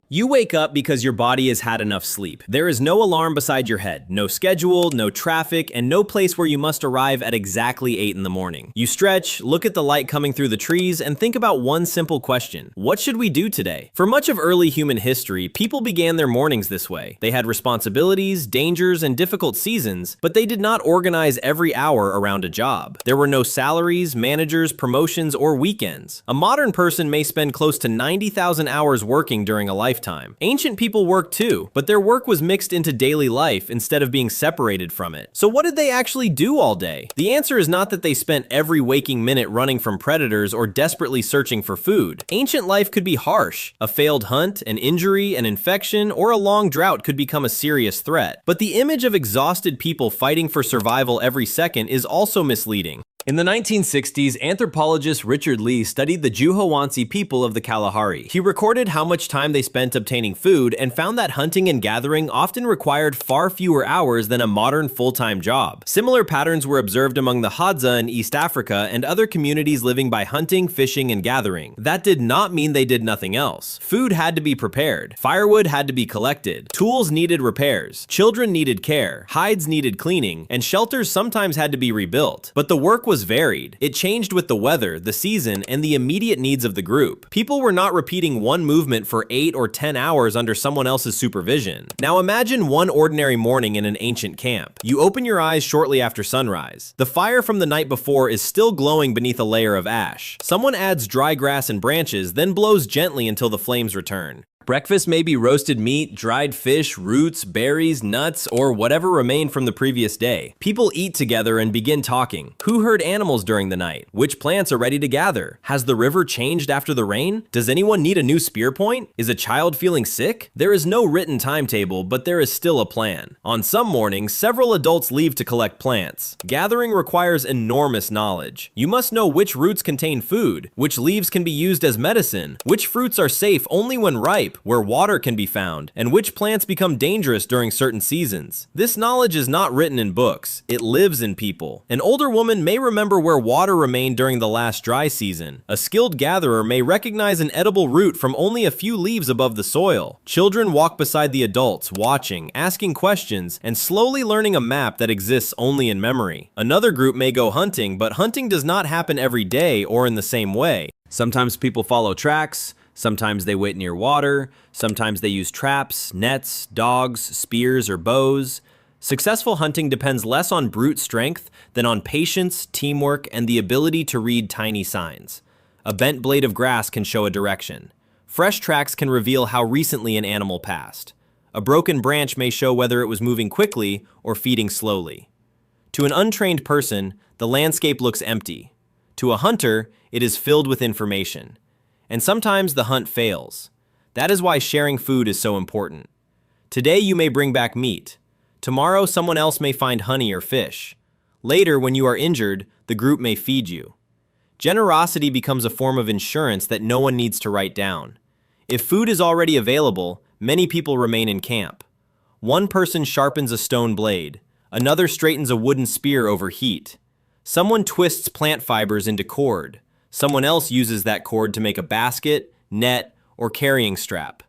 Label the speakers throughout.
Speaker 1: You wake up because your body has had enough sleep. There is no alarm beside your head, no schedule, no traffic, and no place where you must arrive at exactly 8 in the morning. You stretch, look at the light coming through the trees, and think about one simple question. What should we do today? For much of early human history, people began their mornings this way. They had responsibilities, dangers, and difficult seasons, but they did not organize every hour around a job. There were no salaries, managers, promotions, or weekends. A modern person may spend close to 90,000 hours working during a lifetime. Ancient people worked too, but their work was mixed into daily life instead of being separated from it. So what did they actually do all day? The answer is not that they spent every waking minute running from predators or desperately searching for food. Ancient life could be harsh. A failed hunt, an injury, an infection, or a long drought could become a serious threat. But the image of exhausted people fighting for survival every second is also misleading. In the 1960s, anthropologist Richard Lee studied the Juhowansi people of the Kalahari. He recorded how much time they spent obtaining food and found that hunting and gathering often required far fewer hours than a modern full-time job. Similar patterns were observed among the Hadza in East Africa and other communities living by hunting, fishing, and gathering. That did not mean they did nothing else. Food had to be prepared. Firewood had to be collected. Tools needed repairs. Children needed care. Hides needed cleaning. And shelters sometimes had to be rebuilt. But the work was varied. It changed with the weather, the season, and the immediate needs of the group. People were not repeating one movement for 8 or 10 hours under someone else's supervision. Now imagine one ordinary morning in an ancient camp. You open your eyes shortly after sunrise. The fire from the night before is still glowing beneath a layer of ash. Someone adds dry grass and branches, then blows gently until the flames return. Breakfast may be roasted meat, dried fish, roots, berries, nuts, or whatever remained from the previous day. People eat together and begin talking. Who herd animals during the night? Which plants are ready to gather? Has the river changed after the rain? Does anyone need a new spear point? Is a child feeling sick? There is no written timetable, but there is still a plan. On some mornings, several adults leave to collect plants. Gathering requires enormous knowledge. You must know which roots contain food, which leaves can be used as medicine, which fruits are safe only when ripe, where water can be found, and which plants become dangerous during certain seasons. This knowledge is not written in books, it lives in people. An older woman may remember where water remained during the last dry season. A skilled gatherer may recognize an edible root from only a few leaves above the soil. Children walk beside the adults, watching, asking questions, and slowly learning a map that exists only in memory. Another group may go hunting, but hunting does not happen every day or in the same way. Sometimes people follow tracks, sometimes they wait near water, sometimes they use traps, nets, dogs, spears, or bows. Successful hunting depends less on brute strength than on patience, teamwork, and the ability to read tiny signs. A bent blade of grass can show a direction. Fresh tracks can reveal how recently an animal passed. A broken branch may show whether it was moving quickly or feeding slowly. To an untrained person, the landscape looks empty. To a hunter, it is filled with information. And sometimes the hunt fails. That is why sharing food is so important. Today you may bring back meat. Tomorrow someone else may find honey or fish. Later, when you are injured, the group may feed you. Generosity becomes a form of insurance that no one needs to write down. If food is already available, many people remain in camp. One person sharpens a stone blade. Another straightens a wooden spear over heat. Someone twists plant fibers into cord. Someone else uses that cord to make a basket, net, or carrying strap.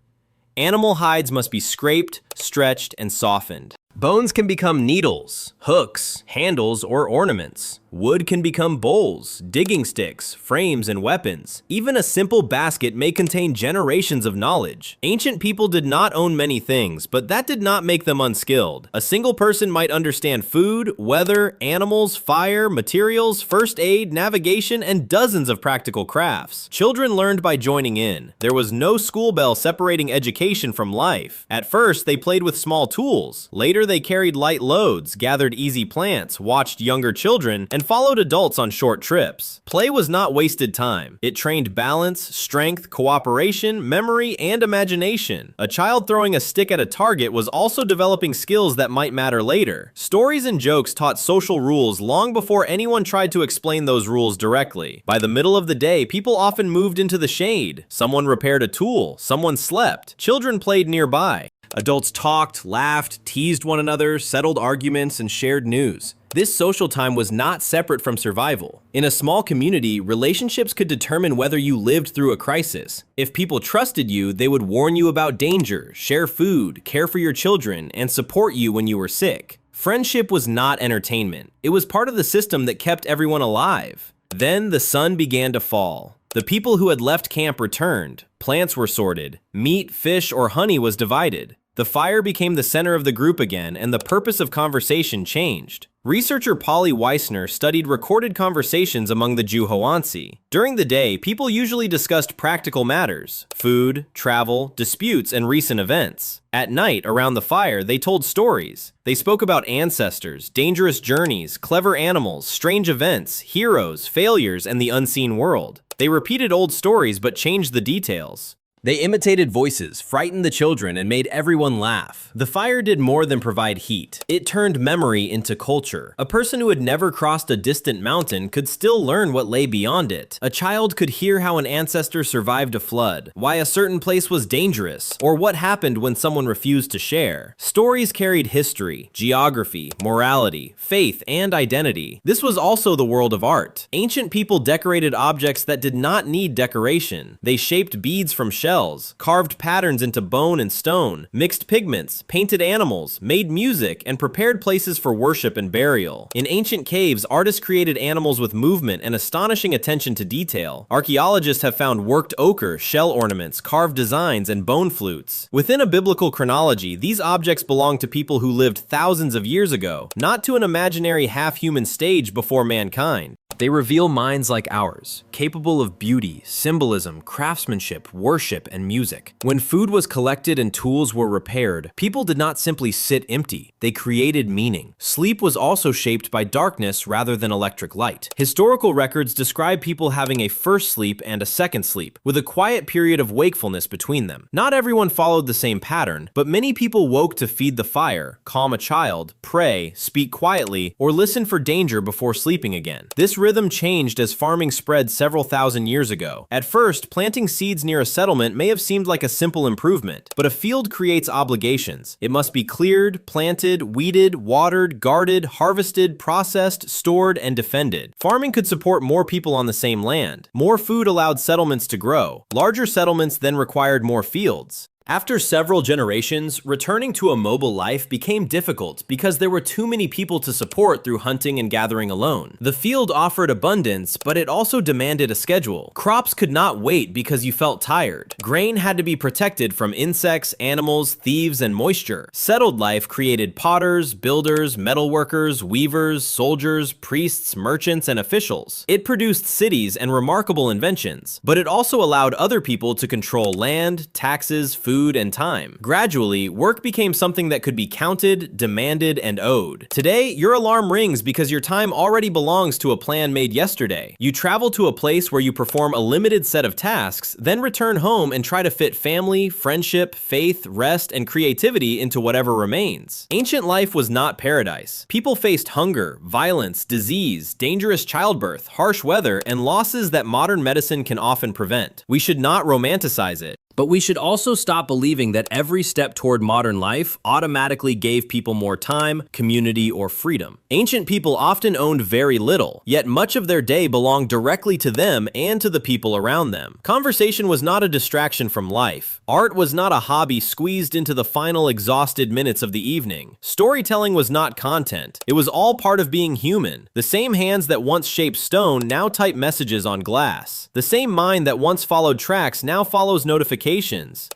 Speaker 1: Animal hides must be scraped, stretched, and softened. Bones can become needles, hooks, handles, or ornaments. Wood can become bowls, digging sticks, frames, and weapons. Even a simple basket may contain generations of knowledge. Ancient people did not own many things, but that did not make them unskilled. A single person might understand food, weather, animals, fire, materials, first aid, navigation, and dozens of practical crafts. Children learned by joining in. There was no school bell separating education from life. At first, they played with small tools. Later, they carried light loads, gathered easy plants, watched younger children, and followed adults on short trips. Play was not wasted time. It trained balance, strength, cooperation, memory, and imagination. A child throwing a stick at a target was also developing skills that might matter later. Stories and jokes taught social rules long before anyone tried to explain those rules directly. By the middle of the day, people often moved into the shade. Someone repaired a tool, someone slept. Children played nearby. Adults talked, laughed, teased one another, settled arguments, and shared news. This social time was not separate from survival. In a small community, relationships could determine whether you lived through a crisis. If people trusted you, they would warn you about danger, share food, care for your children, and support you when you were sick. Friendship was not entertainment. It was part of the system that kept everyone alive. Then the sun began to fall. The people who had left camp returned. Plants were sorted. Meat, fish, or honey was divided. The fire became the center of the group again, and the purpose of conversation changed. Researcher Polly Weissner studied recorded conversations among the Juhoansi. During the day, people usually discussed practical matters: food, travel, disputes, and recent events. At night, around the fire, they told stories. They spoke about ancestors, dangerous journeys, clever animals, strange events, heroes, failures, and the unseen world. They repeated old stories but changed the details. They imitated voices, frightened the children, and made everyone laugh. The fire did more than provide heat. It turned memory into culture. A person who had never crossed a distant mountain could still learn what lay beyond it. A child could hear how an ancestor survived a flood, why a certain place was dangerous, or what happened when someone refused to share. Stories carried history, geography, morality, faith, and identity. This was also the world of art. Ancient people decorated objects that did not need decoration. They shaped beads from shells, carved patterns into bone and stone, mixed pigments, painted animals, made music, and prepared places for worship and burial. In ancient caves, artists created animals with movement and astonishing attention to detail. Archaeologists have found worked ochre, shell ornaments, carved designs, and bone flutes. Within a biblical chronology, these objects belong to people who lived thousands of years ago, not to an imaginary half-human stage before mankind. They reveal minds like ours, capable of beauty, symbolism, craftsmanship, worship, and music. When food was collected and tools were repaired, people did not simply sit empty. They created meaning. Sleep was also shaped by darkness rather than electric light. Historical records describe people having a first sleep and a second sleep, with a quiet period of wakefulness between them. Not everyone followed the same pattern, but many people woke to feed the fire, calm a child, pray, speak quietly, or listen for danger before sleeping again. This rhythm changed as farming spread several thousand years ago. At first, planting seeds near a settlement may have seemed like a simple improvement, but a field creates obligations. It must be cleared, planted, weeded, watered, guarded, harvested, processed, stored, and defended. Farming could support more people on the same land. More food allowed settlements to grow. Larger settlements then required more fields. After several generations, returning to a mobile life became difficult because there were too many people to support through hunting and gathering alone. The field offered abundance, but it also demanded a schedule. Crops could not wait because you felt tired. Grain had to be protected from insects, animals, thieves, and moisture. Settled life created potters, builders, metalworkers, weavers, soldiers, priests, merchants, and officials. It produced cities and remarkable inventions, but it also allowed other people to control land, taxes, food, and time. Gradually, work became something that could be counted, demanded, and owed. Today, your alarm rings because your time already belongs to a plan made yesterday. You travel to a place where you perform a limited set of tasks, then return home and try to fit family, friendship, faith, rest, and creativity into whatever remains. Ancient life was not paradise. People faced hunger, violence, disease, dangerous childbirth, harsh weather, and losses that modern medicine can often prevent. We should not romanticize it. But we should also stop believing that every step toward modern life automatically gave people more time, community, or freedom. Ancient people often owned very little, yet much of their day belonged directly to them and to the people around them. Conversation was not a distraction from life. Art was not a hobby squeezed into the final exhausted minutes of the evening. Storytelling was not content. It was all part of being human. The same hands that once shaped stone now type messages on glass. The same mind that once followed tracks now follows notifications.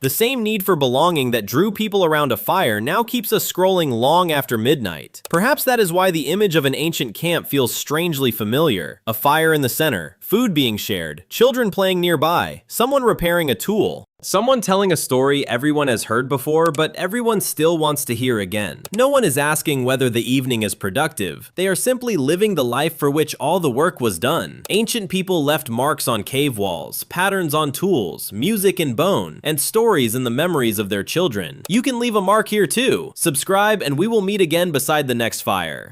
Speaker 1: The same need for belonging that drew people around a fire now keeps us scrolling long after midnight. Perhaps that is why the image of an ancient camp feels strangely familiar. A fire in the center, food being shared, children playing nearby, someone repairing a tool. Someone telling a story everyone has heard before, but everyone still wants to hear again. No one is asking whether the evening is productive. They are simply living the life for which all the work was done. Ancient people left marks on cave walls, patterns on tools, music in bone, and stories in the memories of their children. You can leave a mark here too. Subscribe and we will meet again beside the next fire.